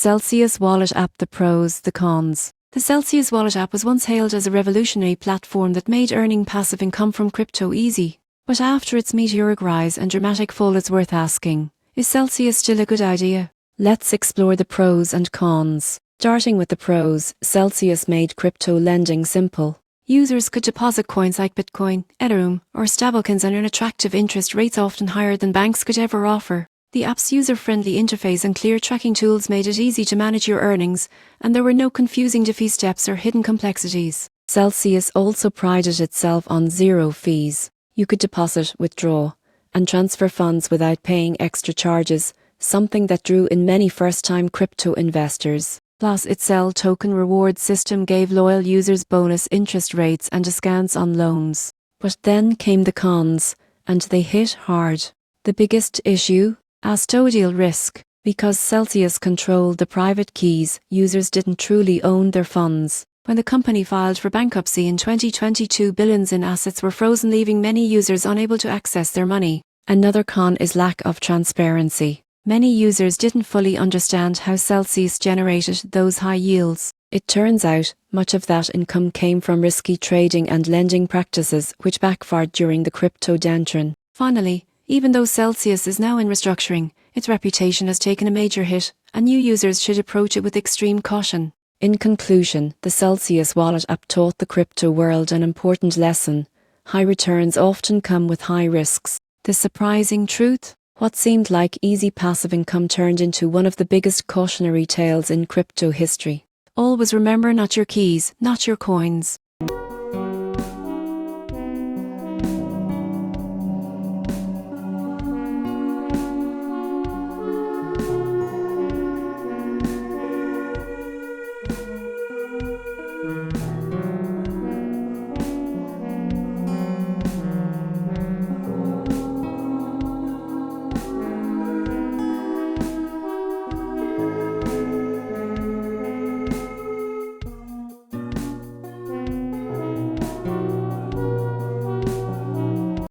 Celsius Wallet App, the pros, the cons. The Celsius Wallet app was once hailed as a revolutionary platform that made earning passive income from crypto easy. But after its meteoric rise and dramatic fall, it's worth asking, is Celsius still a good idea? Let's explore the pros and cons. Starting with the pros, Celsius made crypto lending simple. Users could deposit coins like Bitcoin, Ethereum, or stablecoins and earn attractive interest rates often higher than banks could ever offer. The app's user-friendly interface and clear tracking tools made it easy to manage your earnings, and there were no confusing fee steps or hidden complexities. Celsius also prided itself on zero fees. You could deposit, withdraw, and transfer funds without paying extra charges, something that drew in many first-time crypto investors. Plus, its CEL token reward system gave loyal users bonus interest rates and discounts on loans. But then came the cons, and they hit hard. The biggest issue? Custodial risk. Because Celsius controlled the private keys, users didn't truly own their funds. When the company filed for bankruptcy in 2022, billions in assets were frozen, leaving many users unable to access their money. Another con is lack of transparency. Many users didn't fully understand how Celsius generated those high yields. It turns out, much of that income came from risky trading and lending practices, which backfired during the crypto downturn. Finally, even though Celsius is now in restructuring, its reputation has taken a major hit, and new users should approach it with extreme caution. In conclusion, the Celsius Wallet app taught the crypto world an important lesson. High returns often come with high risks. The surprising truth? What seemed like easy passive income turned into one of the biggest cautionary tales in crypto history. Always remember, not your keys, not your coins.